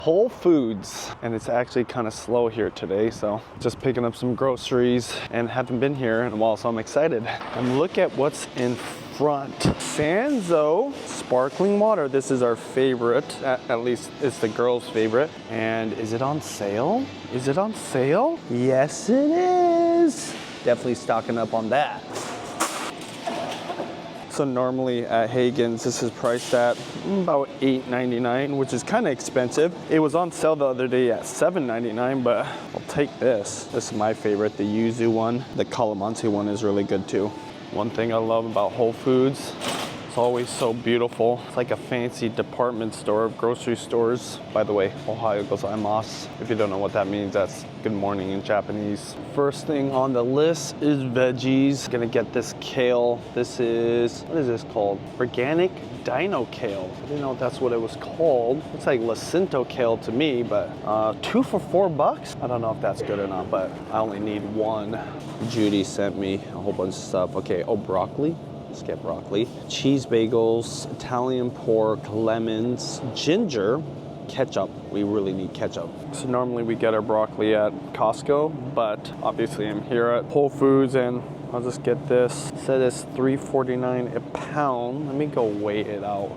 Whole Foods, and it's actually kind of slow here today, so just picking up some groceries and haven't been here in a while, so I'm excited. And look at what's in front. Sanzo sparkling water. This is our favorite, at least it's the girls' favorite. And is it on sale? Is it on sale? Yes, it is. Definitely stocking up on that. So normally at Hagen's, this is priced at about $8.99, which is kind of expensive. It was on sale the other day at $7.99, but I'll take this. This is my favorite, the yuzu one. The calamansi one is really good too. One thing I love about Whole Foods, it's always so beautiful. It's like a fancy department store of grocery stores. By the way, Ohayo gozaimasu. If you don't know what that means, that's good morning in Japanese. First thing on the list is veggies. Gonna get this kale. This is, what is this called? Organic dino kale. I didn't know that's what it was called. Looks like Jacinto kale to me, but 2 for $4. I don't know if that's good or not, but I only need one. Judy sent me a whole bunch of stuff. Okay, oh, broccoli. Let's get broccoli. Cheese bagels, Italian pork, lemons, ginger, ketchup. We really need ketchup. So normally we get our broccoli at Costco, but obviously I'm here at Whole Foods and I'll just get this. It said it's $3.49 a pound. Let me go weigh it out.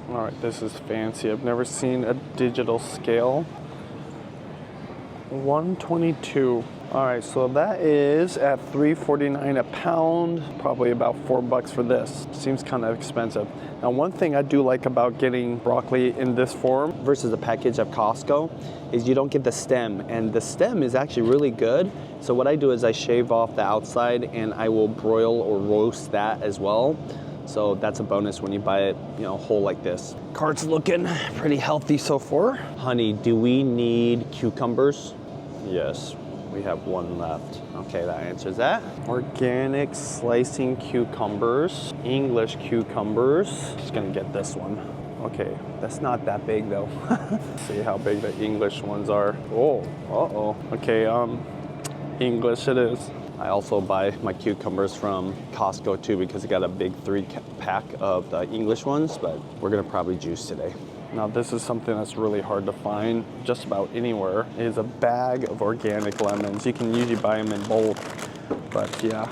All right, this is fancy. I've never seen a digital scale. 122. All right, so that is at $3.49 a pound, probably about $4 for this. Seems kind of expensive. Now, one thing I do like about getting broccoli in this form versus a package at Costco is you don't get the stem, and the stem is actually really good. So what I do is I shave off the outside and I will broil or roast that as well. So that's a bonus when you buy it, you know, whole like this. Cart's looking pretty healthy so far. Honey, do we need cucumbers? Yes. We have one left. Okay, that answers that. Organic slicing cucumbers, English cucumbers. Just gonna get this one. Okay, that's not that big though. See how big the English ones are. Oh, uh-oh. Okay, English it is. I also buy my cucumbers from Costco too because I got a big 3-pack of the English ones, but we're gonna probably juice today. Now this is something that's really hard to find just about anywhere, is a bag of organic lemons. You can usually buy them in bulk, but yeah.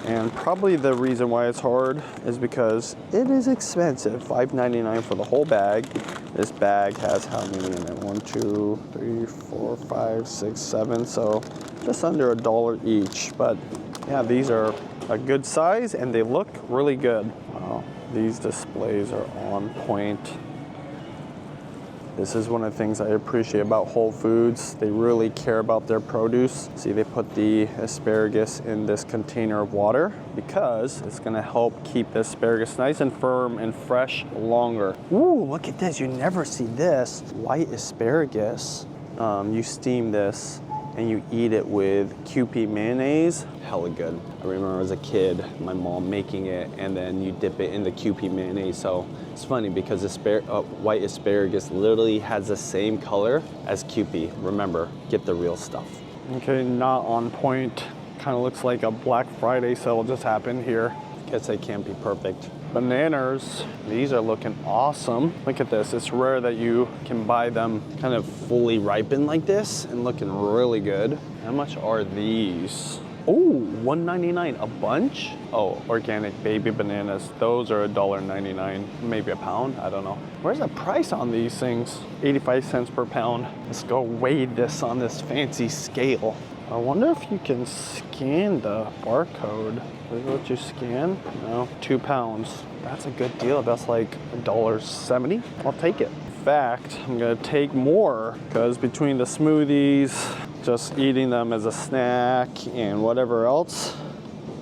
And probably the reason why it's hard is because it is expensive. $5.99 for the whole bag. This bag has how many in it? 1, 2, 3, 4, 5, 6, 7. So just under $1 each. But yeah, these are a good size and they look really good. Wow, these displays are on point. This is one of the things I appreciate about Whole Foods. They really care about their produce. See, they put the asparagus in this container of water because it's gonna help keep the asparagus nice and firm and fresh longer. Ooh, look at this, you never see this. White asparagus, you steam this and you eat it with Kewpie mayonnaise. Hella good. I remember as a kid, my mom making it and then you dip it in the Kewpie mayonnaise. So it's funny because white asparagus literally has the same color as Kewpie. Remember, get the real stuff. Okay, not on point. Kind of looks like a Black Friday sale just happened here. Guess they can't be perfect. Bananas, these are looking awesome. Look at this, it's rare that you can buy them kind of fully ripened like this and looking really good. How much are these? Oh, $1.99 a bunch? Oh, organic baby bananas. Those are $1.99, maybe a pound, I don't know. Where's the price on these things? 85 cents per pound. Let's go weigh this on this fancy scale. I wonder if you can scan the barcode. Is it what you scan? No, 2 pounds. That's a good deal. That's like $1.70. I'll take it. In fact, I'm gonna take more because between the smoothies, just eating them as a snack and whatever else,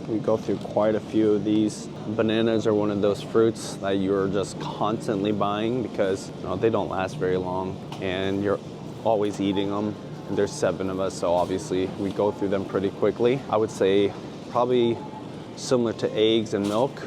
we go through quite a few of these. Bananas are one of those fruits that you're just constantly buying because they don't last very long and you're always eating them. And there's 7 of us, so obviously we go through them pretty quickly. I would say probably similar to eggs and milk,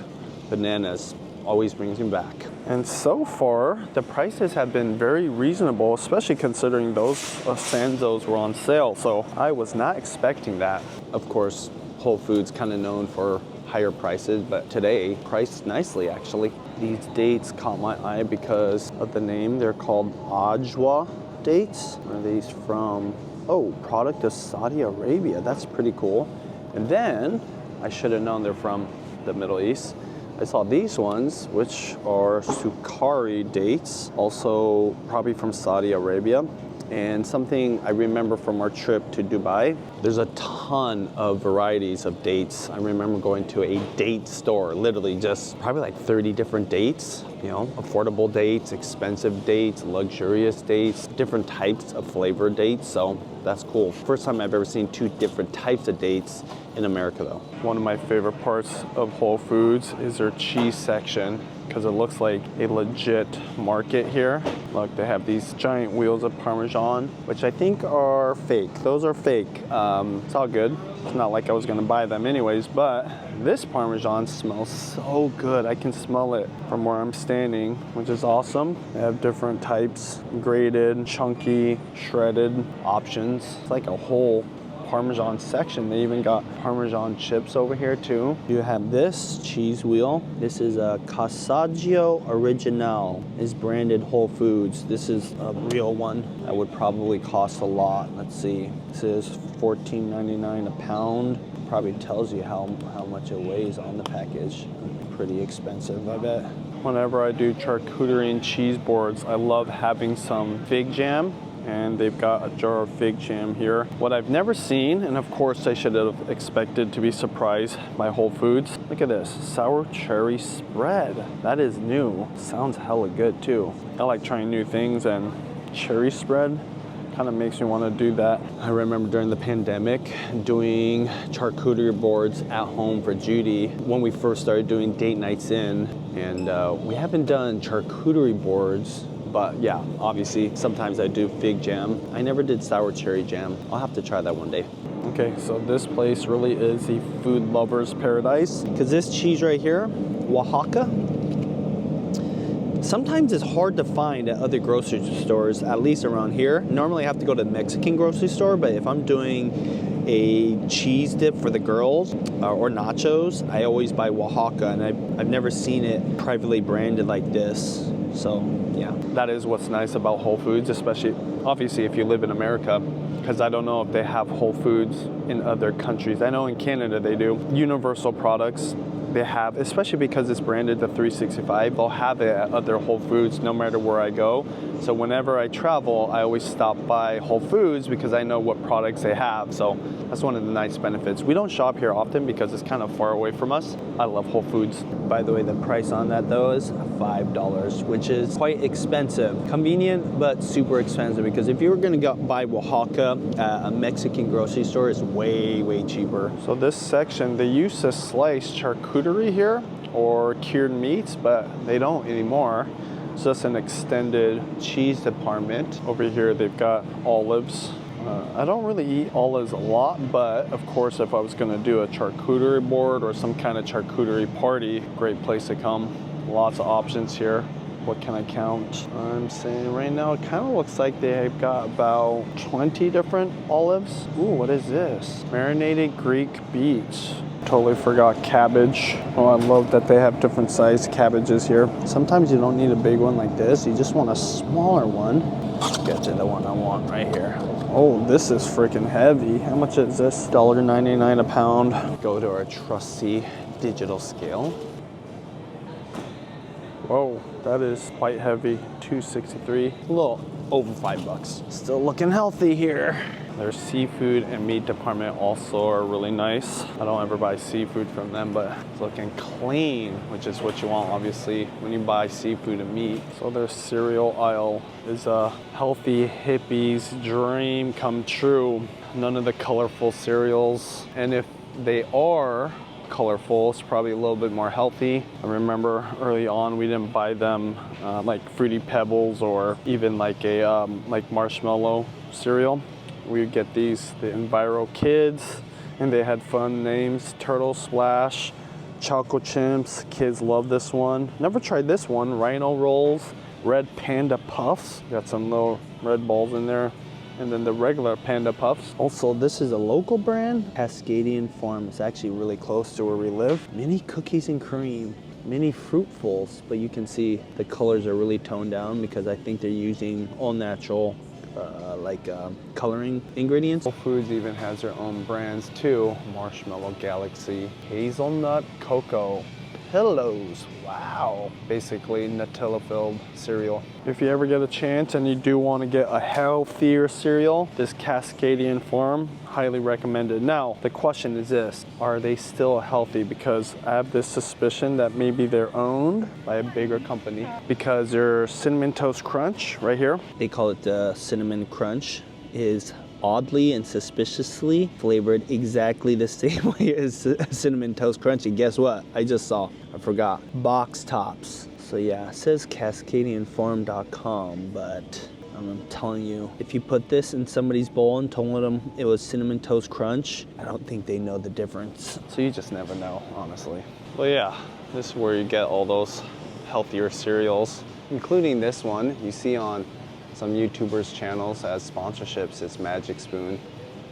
bananas always brings me back. And so far, the prices have been very reasonable, especially considering those Sanzos were on sale. So I was not expecting that. Of course, Whole Foods kind of known for higher prices, but today priced nicely actually. These dates caught my eye because of the name. They're called ajwa. dates. Where are these from? Oh, product of Saudi Arabia. That's pretty cool. And then, I should have known they're from the Middle East. I saw these ones, which are Sukari dates, also probably from Saudi Arabia. And something I remember from our trip to Dubai, there's a ton of varieties of dates. I remember going to a date store, literally just probably like 30 different dates, you know, affordable dates, expensive dates, luxurious dates, different types of flavored dates. So that's cool. First time I've ever seen 2 different types of dates in America though. One of my favorite parts of Whole Foods is their cheese section, because it looks like a legit market here. Look, they have these giant wheels of Parmesan, which I think are fake. Those are fake. It's all good. It's not like I was gonna buy them anyways, but this Parmesan smells so good. I can smell it from where I'm standing, which is awesome. They have different types, grated, chunky, shredded options. It's like a whole Parmesan section. They even got Parmesan chips over here too. You have this cheese wheel. This is a Casaggio Original. It's branded Whole Foods. This is a real one that would probably cost a lot. Let's see. This is $14.99 a pound. Probably tells you how much it weighs on the package. Pretty expensive, I bet. Whenever I do charcuterie and cheese boards, I love having some fig jam. And they've got a jar of fig jam here. What I've never seen, and of course I should have expected to be surprised by Whole Foods. Look at this, sour cherry spread. That is new. Sounds hella good too. I like trying new things, and cherry spread kind of makes me want to do that. I remember during the pandemic doing charcuterie boards at home for Judy when we first started doing date nights in, and we haven't done charcuterie boards. But yeah, obviously, sometimes I do fig jam. I never did sour cherry jam. I'll have to try that one day. Okay, so this place really is the food lover's paradise. Because this cheese right here, Oaxaca, sometimes it's hard to find at other grocery stores, at least around here. Normally I have to go to the Mexican grocery store, but if I'm doing a cheese dip for the girls or nachos, I always buy Oaxaca, and I've never seen it privately branded like this. So yeah, that is what's nice about Whole Foods, especially obviously if you live in America, because I don't know if they have Whole Foods in other countries. I know in Canada they do. Universal products they have, especially because it's branded the 365, they'll have it at other Whole Foods no matter where I go. So whenever I travel, I always stop by Whole Foods because I know what products they have. So that's one of the nice benefits. We don't shop here often because it's kind of far away from us. I love Whole Foods. By the way, the price on that though is $5, which is quite expensive. Convenient, but super expensive, because if you were gonna go buy Oaxaca at a Mexican grocery store, it's way, way cheaper. So this section, they used to slice charcuterie here or cured meats, but they don't anymore. It's just an extended cheese department. Over here, they've got olives. I don't really eat olives a lot, but of course, if I was gonna do a charcuterie board or some kind of charcuterie party, great place to come. Lots of options here. What can I count? I'm saying right now, it kind of looks like they've got about 20 different olives. Ooh, what is this? Marinated Greek beets. Totally forgot cabbage. Oh, I love that they have different sized cabbages here. Sometimes you don't need a big one like this. You just want a smaller one. Let's get to the one I want right here. Oh, this is freaking heavy. How much is this? $1.99 a pound. Go to our trusty digital scale. Whoa, that is quite heavy. $2.63. A little over $5. Still looking healthy here. Their seafood and meat department also are really nice. I don't ever buy seafood from them, but it's looking clean, which is what you want, obviously, when you buy seafood and meat. So their cereal aisle is a healthy hippie's dream come true. None of the colorful cereals. And if they are colorful, it's probably a little bit more healthy. I remember early on we didn't buy them like Fruity Pebbles or even like a like marshmallow cereal. We would get these, the Enviro Kids, and they had fun names: Turtle Splash, Choco Chimps. Kids love this one. Never tried this one. Rhino Rolls, Red Panda Puffs. Got some little red balls in there. And then the regular Panda Puffs. Also, this is a local brand, Cascadian Farm. It's actually really close to where we live. Mini cookies and cream, mini fruitfuls, but you can see the colors are really toned down because I think they're using all natural coloring ingredients. Whole Foods even has their own brands too. Marshmallow Galaxy, Hazelnut Cocoa, Pillows. Wow. Basically Nutella-filled cereal. If you ever get a chance and you do want to get a healthier cereal, this Cascadian Farm, highly recommended. Now, the question is this, are they still healthy? Because I have this suspicion that maybe they're owned by a bigger company, because their Cinnamon Toast Crunch right here, They call it the Cinnamon Crunch, is oddly and suspiciously flavored exactly the same way as Cinnamon Toast Crunch. And guess what? I forgot. Box tops. So yeah, it says CascadianFarm.com, but I'm telling you, if you put this in somebody's bowl and told them it was Cinnamon Toast Crunch, I don't think they know the difference. so you just never know, honestly. Well, yeah, this is where you get all those healthier cereals, including this one you see on some YouTubers' channels as sponsorships. It's Magic Spoon.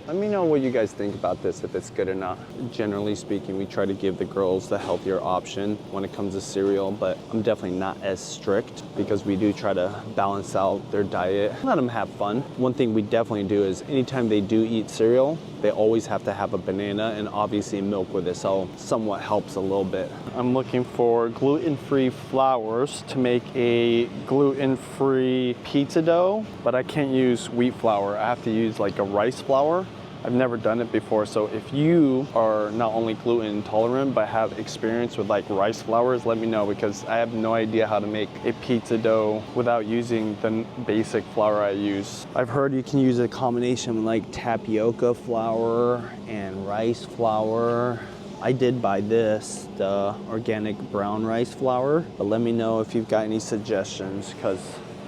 Let me know what you guys think about this, if it's good or not. Generally speaking, we try to give the girls the healthier option when it comes to cereal, but I'm definitely not as strict because we do try to balance out their diet, let them have fun. One thing we definitely do is anytime they do eat cereal, they always have to have a banana and obviously milk with it, so somewhat helps a little bit. I'm looking for gluten-free flours to make a gluten-free pizza dough, but I can't use wheat flour. I have to use like a rice flour. I've never done it before, so if you are not only gluten intolerant but have experience with like rice flours, let me know, because I have no idea how to make a pizza dough without using the basic flour I use. I've heard you can use a combination like tapioca flour and rice flour. I did buy this, the organic brown rice flour, but let me know if you've got any suggestions, because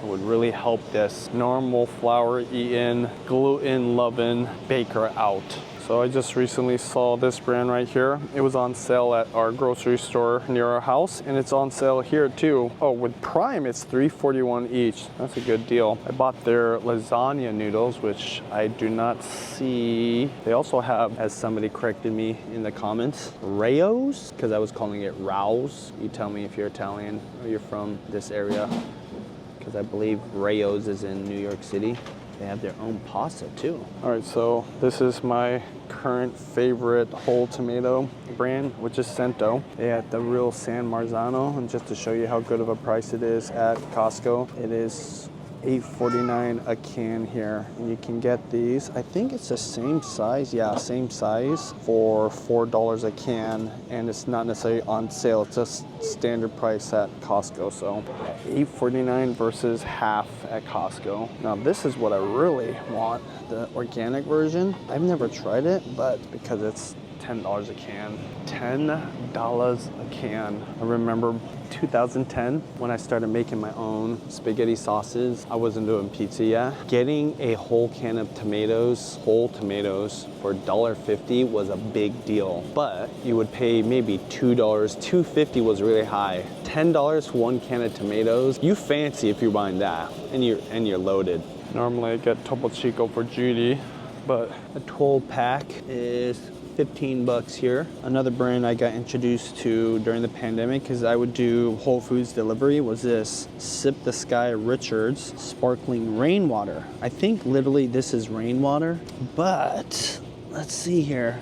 it would really help this normal flour eating, gluten loving baker out. So I just recently saw this brand right here. It was on sale at our grocery store near our house, and it's on sale here too. Oh, with Prime, it's $3.41 each. That's a good deal. I bought their lasagna noodles, which I do not see. They also have, as somebody corrected me in the comments, Raos, because I was calling it Raos. You tell me if you're Italian or you're from this area, because I believe Raos is in New York City. They have their own pasta too. All right, so this is my current favorite whole tomato brand, which is Cento. They have the real San Marzano, and just to show you how good of a price it is at Costco, it is $8.49 a can here, and you can get these, I think it's the same size, yeah, same size, for $4 a can, and it's not necessarily on sale, it's just standard price at Costco. So $8.49 versus half at Costco. Now this is what I really want, the organic version. I've never tried it, but because it's $10 a can. $10 a can. I remember 2010 when I started making my own spaghetti sauces. I wasn't doing pizza yet. Getting a whole can of tomatoes, whole tomatoes, for $1.50 was a big deal. But you would pay maybe $2. $2.50 was really high. $10 for one can of tomatoes. You fancy if you're buying that, and you're loaded. Normally I get Topo Chico for Judy, but a 12 pack is $15 here. Another brand I got introduced to during the pandemic, because I would do Whole Foods delivery, was this Sip the Sky Richards sparkling rainwater. I think literally this is rainwater, but let's see here.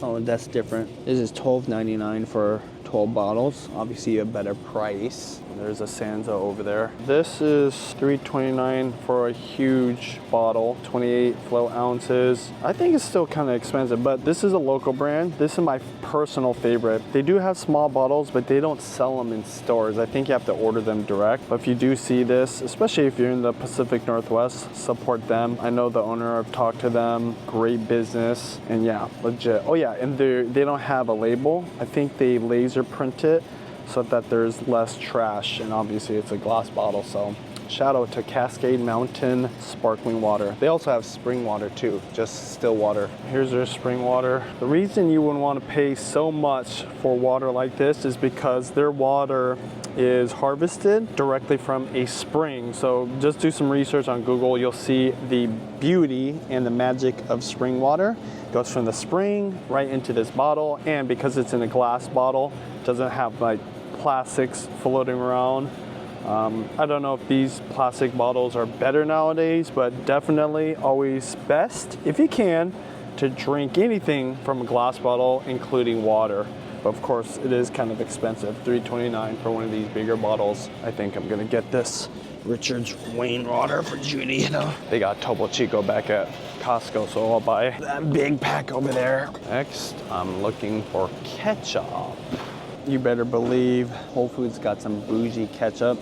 Oh, that's different. This is $12.99 for 12 bottles. Obviously a better price. There's a Sanza over there. This is $3.29 for a huge bottle, 28 float ounces. I think it's still kind of expensive, but this is a local brand. This is my personal favorite. They do have small bottles, but they don't sell them in stores. I think you have to order them direct. But if you do see this, especially if you're in the Pacific Northwest, support them. I know the owner, I've talked to them, great business, and yeah, legit. Oh yeah, and they don't have a label. I think they laser print it so that there's less trash, and obviously it's a glass bottle. So shout out to Cascade Mountain sparkling water. They also have spring water too, just still water. Here's their spring water. The reason you wouldn't want to pay so much for water like this is because their water is harvested directly from a spring. So just do some research on Google. You'll see the beauty and the magic of spring water. It goes from the spring right into this bottle, and because it's in a glass bottle, it doesn't have like plastics floating around. I don't know if these plastic bottles are better nowadays, but definitely always best, if you can, to drink anything from a glass bottle, including water. But of course, it is kind of expensive, $3.29 for one of these bigger bottles. I think I'm gonna get this Richard's Wayne water for Judy, you know. They got Topo Chico back at Costco, so I'll buy that big pack over there. Next, I'm looking for ketchup. You better believe Whole Foods got some bougie ketchup.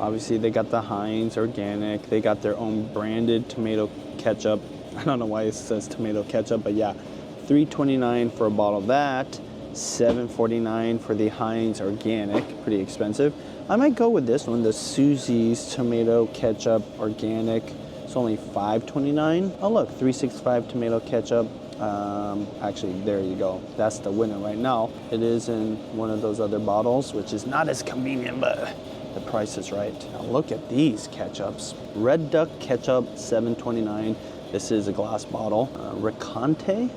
Obviously, they got the Heinz organic. They got their own branded tomato ketchup. I don't know why it says tomato ketchup, but yeah, $3.29 for a bottle of that. $7.49 for the Heinz organic, pretty expensive. I might go with this one, the Susie's tomato ketchup organic. It's only $5.29. Oh look, $3.65 tomato ketchup. Actually, there you go. That's the winner right now. It is in one of those other bottles, which is not as convenient, but the price is right. Now look at these ketchups. Red Duck ketchup, $7.29. This is a glass bottle. Ricante,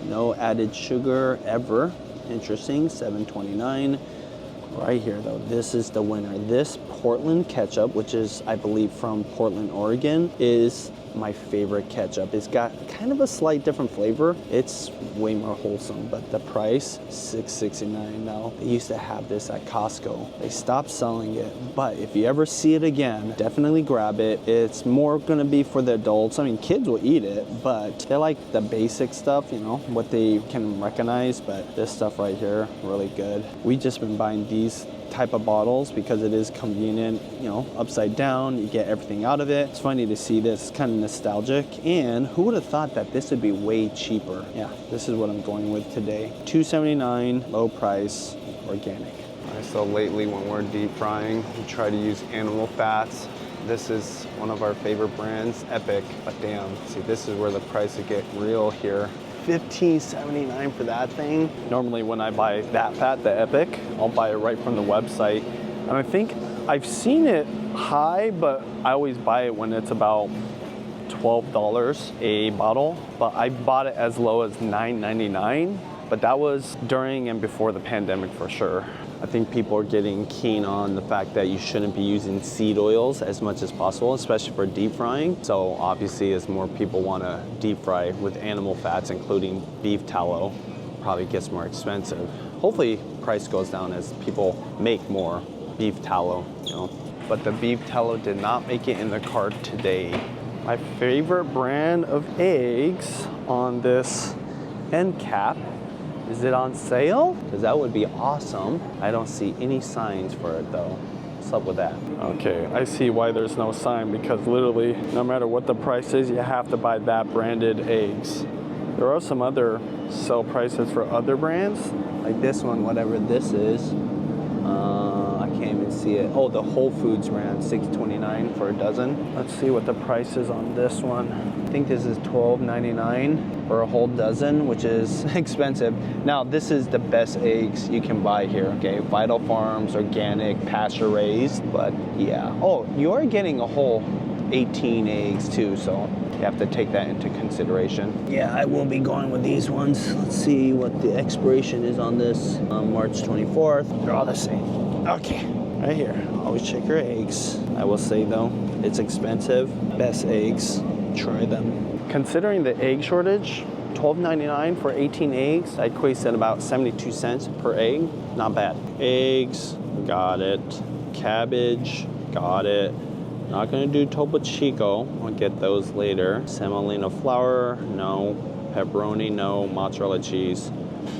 no added sugar ever. Interesting, $7.29. Right here though, this is the winner. This Portland ketchup, which is, I believe, from Portland, Oregon, is my favorite ketchup. It's got kind of a slight different flavor. It's way more wholesome, but the price, $6.69 now. They used to have this at Costco. They stopped selling it, but if you ever see it again, definitely grab it. It's more gonna be for the adults. I mean, kids will eat it, but they like the basic stuff, you know, what they can recognize, but this stuff right here, really good. We just been buying these type of bottles because it is convenient, you know, upside down, you get everything out of it. It's funny to see this, kind of nostalgic, and who would have thought that this would be way cheaper? Yeah, this is what I'm going with today. $2.79, low price, organic. All right, so lately when we're deep frying, we try to use animal fats. This is one of our favorite brands, Epic, but damn, see, this is where the price would get real here. $15.79 for that thing. Normally when I buy that fat, the Epic, I'll buy it right from the website. And I think I've seen it high, but I always buy it when it's about $12 a bottle. But I bought it as low as $9.99, but that was during and before the pandemic for sure. I think people are getting keen on the fact that you shouldn't be using seed oils as much as possible, especially for deep frying. So obviously as more people want to deep fry with animal fats, including beef tallow, probably gets more expensive. Hopefully price goes down as people make more beef tallow, you know. But the beef tallow did not make it in the cart today. My favorite brand of eggs on this end cap. Is it on sale? Because that would be awesome. I don't see any signs for it though. What's up with that? Okay, I see why there's no sign, because literally, no matter what the price is, you have to buy that branded eggs. There are some other sale prices for other brands, like this one, whatever this is. I can't even see it. Oh, the Whole Foods brand, $6.29 for a dozen. Let's see what the price is on this one. I think this is $12.99 for a whole dozen, which is expensive. Now, this is the best eggs you can buy here, okay? Vital Farms, organic, pasture raised, but yeah. Oh, you are getting a whole 18 eggs too, so you have to take that into consideration. Yeah, I will be going with these ones. Let's see what the expiration is on this. March 24th. They're all the same. Okay, right here. Always check your eggs. I will say though, it's expensive. Best eggs, try them. Considering the egg shortage, $12.99 for 18 eggs, that equates at about 72 cents per egg. Not bad. Eggs, got it. Cabbage, got it. Not gonna do Topo Chico, I'll get those later. Semolina flour, no. Pepperoni, no. Mozzarella cheese,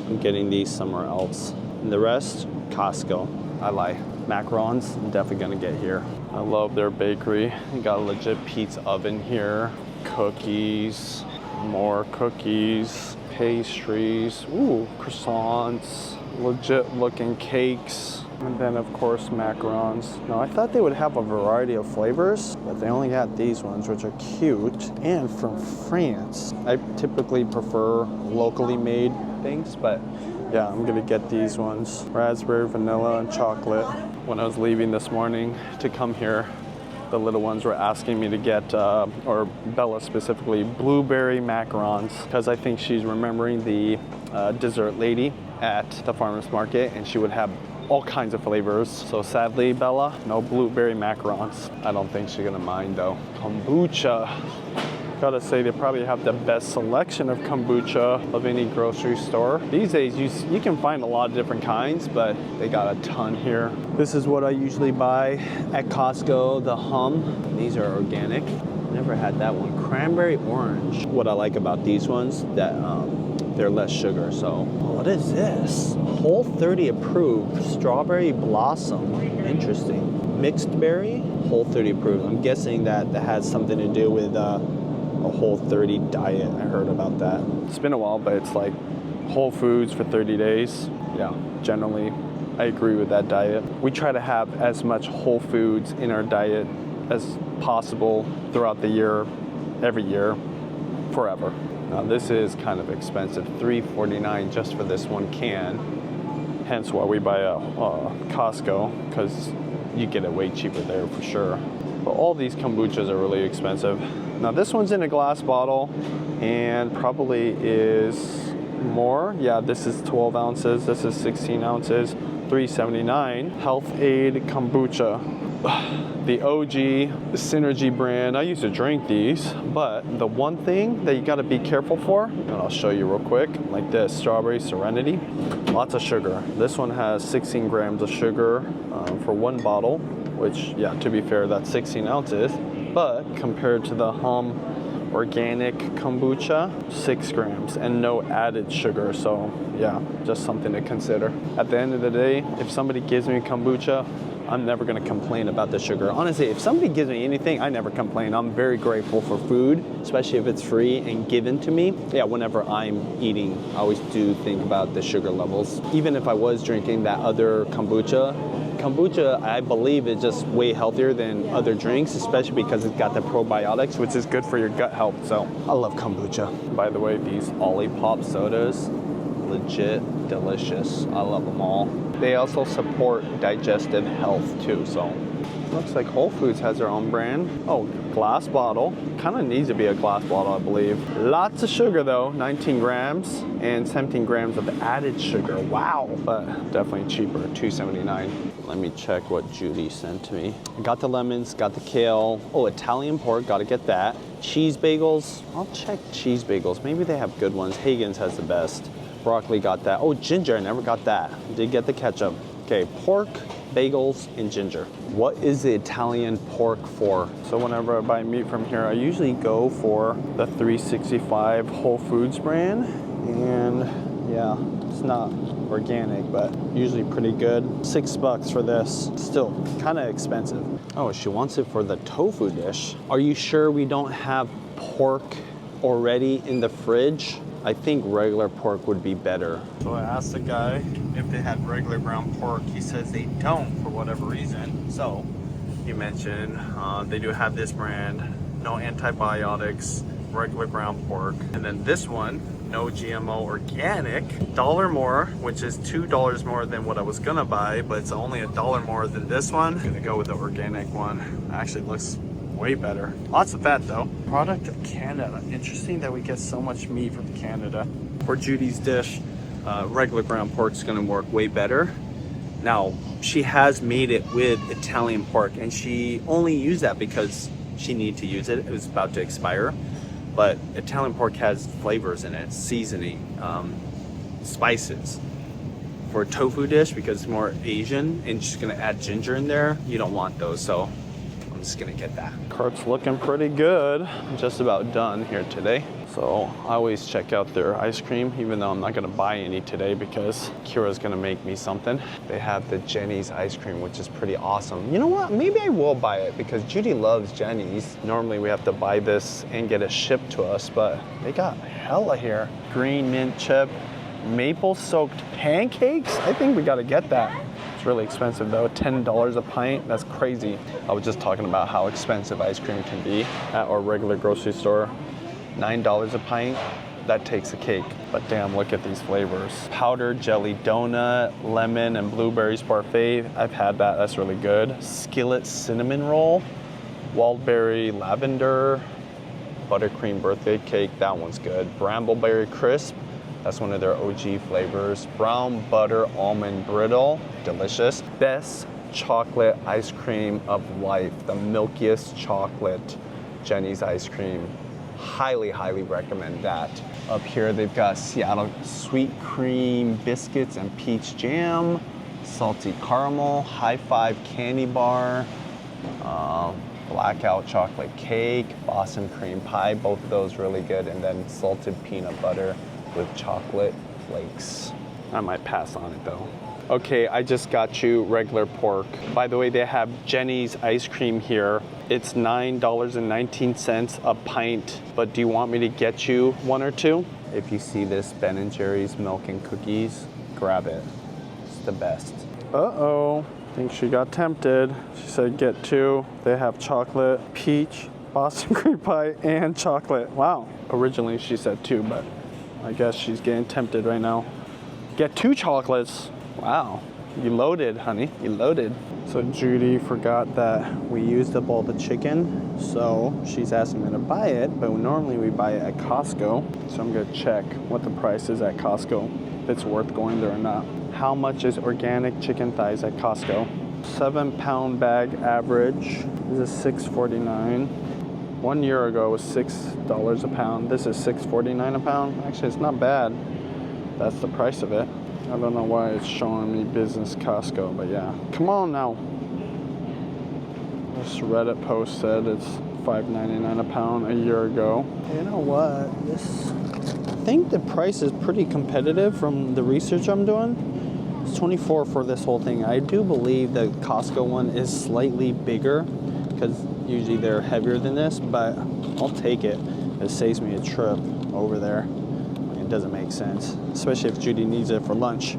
I'm getting these somewhere else. And the rest, Costco. I lie. Macarons, I'm definitely gonna get here. I love their bakery. They got a legit pizza oven here. Cookies, more cookies, pastries, ooh, croissants, legit looking cakes. And then of course macarons. Now I thought they would have a variety of flavors, but they only got these ones, which are cute and from France. I typically prefer locally made things, but yeah, I'm gonna get these ones. Raspberry, vanilla, and chocolate. When I was leaving this morning to come here, the little ones were asking me to get, or Bella specifically, blueberry macarons, because I think she's remembering the dessert lady at the farmer's market, and she would have all kinds of flavors. So sadly, Bella, no blueberry macarons. I don't think she's gonna mind though. Kombucha. Gotta say, they probably have the best selection of kombucha of any grocery store. These days, you can find a lot of different kinds, but they got a ton here. This is what I usually buy at Costco, the Hum. These are organic. Never had that one. Cranberry orange. What I like about these ones, that they're less sugar. So, what is this? Whole30 approved strawberry blossom. Interesting. Mixed berry, Whole30 approved. I'm guessing that has something to do with a Whole30 diet. I heard about that. It's been a while, but it's like Whole Foods for 30 days. Yeah, generally, I agree with that diet. We try to have as much whole foods in our diet as possible throughout the year, every year, forever. Now this is kind of expensive, $3.49 just for this one can. Hence why we buy a Costco, because you get it way cheaper there for sure. But all these kombuchas are really expensive. Now this one's in a glass bottle and probably is more. Yeah, this is 12 ounces, this is 16 ounces, $3.79. Health Aid Kombucha. The OG, the Synergy brand. I used to drink these, but the one thing that you gotta be careful for, and I'll show you real quick, like this, Strawberry Serenity, lots of sugar. This one has 16 grams of sugar for one bottle, which, yeah, to be fair, that's 16 ounces. But compared to the Hum organic kombucha, 6 grams and no added sugar. So yeah, just something to consider. At the end of the day, if somebody gives me kombucha, I'm never gonna complain about the sugar. Honestly, if somebody gives me anything, I never complain. I'm very grateful for food, especially if it's free and given to me. Yeah, whenever I'm eating, I always do think about the sugar levels. Even if I was drinking that other kombucha, I believe, is just way healthier than other drinks, especially because it's got the probiotics, which is good for your gut health. So I love kombucha. By the way, these Olipop sodas, legit delicious. I love them all. They also support digestive health too, so looks like Whole Foods has their own brand. Oh, glass bottle. Kind of needs to be a glass bottle, I believe. Lots of sugar though, 19 grams and 17 grams of added sugar. Wow, but definitely cheaper, $2.79. Let me check what Judy sent to me. Got the lemons, got the kale. Oh, Italian pork, gotta get that. Cheese bagels, I'll check cheese bagels. Maybe they have good ones. Hagen's has the best. Broccoli, got that. Oh, ginger, I never got that. Did get the ketchup. Okay, pork, bagels, and ginger. What is the Italian pork for? So whenever I buy meat from here, I usually go for the 365 Whole Foods brand. And yeah, it's not organic, but usually pretty good. $6 for this. Still kind of expensive. Oh, she wants it for the tofu dish. Are you sure we don't have pork already in the fridge? I think regular pork would be better. So I asked the guy if they had regular ground pork. He says they don't for whatever reason. So he mentioned they do have this brand, no antibiotics, regular ground pork. And then this one, no GMO organic, $1 more, which is $2 more than what I was gonna buy, but it's only $1 more than this one. I'm gonna go with the organic one. Actually looks way better. Lots of fat though. Product of Canada. Interesting that we get so much meat from Canada. For Judy's dish, regular ground pork is gonna work way better. Now, she has made it with Italian pork and she only used that because she needed to use it. It was about to expire. But Italian pork has flavors in it, seasoning, spices. For a tofu dish, because it's more Asian and she's gonna add ginger in there, you don't want those, so I'm just gonna get that. Cart's looking pretty good. I'm just about done here today. So I always check out their ice cream, even though I'm not gonna buy any today because Kira's gonna make me something. They have the Jenny's ice cream, which is pretty awesome. You know what, maybe I will buy it because Judy loves Jenny's. Normally we have to buy this and get it shipped to us, but they got hella here. Green mint chip, maple soaked pancakes. I think we gotta get that. It's really expensive though, $10 a pint, that's crazy. I was just talking about how expensive ice cream can be at our regular grocery store. $9 a pint, that takes a cake. But damn, look at these flavors. Powdered jelly donut, lemon and blueberries parfait. I've had that, that's really good. Skillet cinnamon roll, wildberry lavender, buttercream birthday cake, that one's good. Brambleberry crisp, That's one of their OG flavors. Brown butter almond brittle, delicious. Best chocolate ice cream of life, the milkiest chocolate Jenny's ice cream. Highly, highly recommend that. Up here they've got Seattle sweet cream biscuits and peach jam, salty caramel, high five candy bar, blackout chocolate cake, Boston cream pie, both of those really good, and then salted peanut butter with chocolate flakes. I might pass on it though. Okay, I just got you regular pork. By the way, they have Jenny's ice cream here. It's $9.19 a pint, but do you want me to get you one or two? If you see this Ben & Jerry's milk and cookies, grab it. It's the best. Uh-oh, I think she got tempted. She said get two. They have chocolate, peach, Boston cream pie, and chocolate. Wow. Originally she said two, but I guess she's getting tempted right now. Get two chocolates. Wow, you loaded, honey, you loaded. So Judy forgot that we used up all the chicken, so she's asking me to buy it, but normally we buy it at Costco. So I'm gonna check what the price is at Costco, if it's worth going there or not. How much is organic chicken thighs at Costco? 7-pound bag average. This is $6.49. 1 year ago it was $6 a pound. This is $6.49 a pound. Actually, it's not bad. That's the price of it. I don't know why it's showing me business Costco, but yeah. Come on now. This Reddit post said it's $5.99 a pound a year ago. You know what? I think the price is pretty competitive from the research I'm doing. It's $24 for this whole thing. I do believe the Costco one is slightly bigger because usually they're heavier than this, but I'll take it. It saves me a trip over there. It doesn't make sense, especially if Judy needs it for lunch.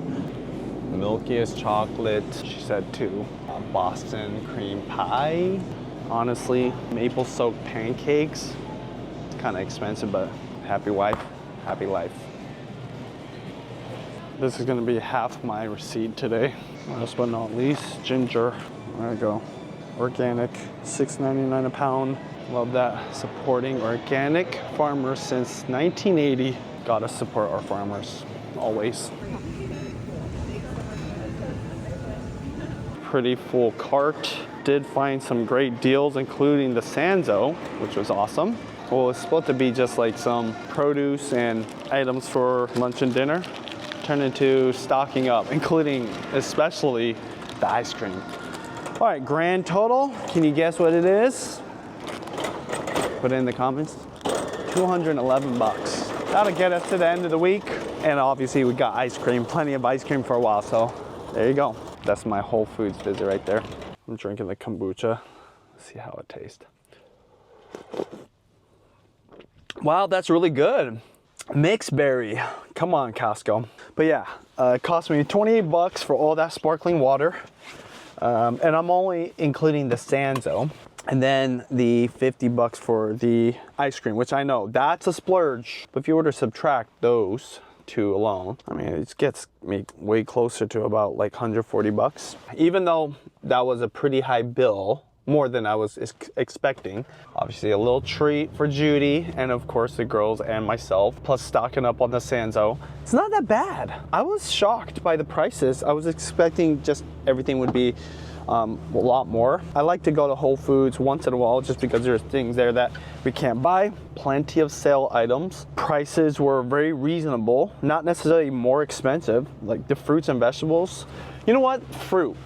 Milkiest chocolate, she said two. Boston cream pie. Honestly, maple soaked pancakes. It's kind of expensive, but happy wife, happy life. This is gonna be half my receipt today. Last but not least, ginger. There we go. Organic, $6.99 a pound. Love that. Supporting organic farmers since 1980. Gotta support our farmers, always. Pretty full cart. Did find some great deals, including the Sanzo, which was awesome. Well, it's supposed to be just like some produce and items for lunch and dinner. Turned into stocking up, including especially the ice cream. All right, grand total. Can you guess what it is? Put it in the comments. 211 bucks. That'll get us to the end of the week. And obviously we got ice cream, plenty of ice cream for a while, so there you go. That's my Whole Foods visit right there. I'm drinking the kombucha. Let's see how it tastes. Wow, that's really good. Mixed berry. Come on, Costco. But yeah, it cost me 28 bucks for all that sparkling water. And I'm only including the Sanzo. And then the 50 bucks for the ice cream, which I know that's a splurge. But if you were to subtract those two alone, I mean, it gets me way closer to about like 140 bucks. Even though that was a pretty high bill, more than I was expecting. Obviously a little treat for Judy and of course the girls and myself, plus stocking up on the Sanzo. It's not that bad. I was shocked by the prices. I was expecting just everything would be a lot more. I like to go to Whole Foods once in a while just because there's things there that we can't buy. Plenty of sale items. Prices were very reasonable, not necessarily more expensive, like the fruits and vegetables. You know what? Fruit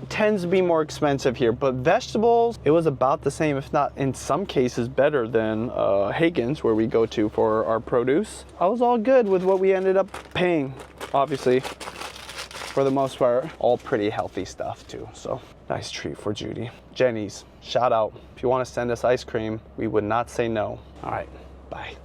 tends to be more expensive here, but vegetables, it was about the same, if not in some cases better than Hagen's, where we go to for our produce. I was all good with what we ended up paying, obviously. For the most part, all pretty healthy stuff too. So nice treat for Judy. Jenny's, shout out. If you want to send us ice cream, we would not say no. All right, bye.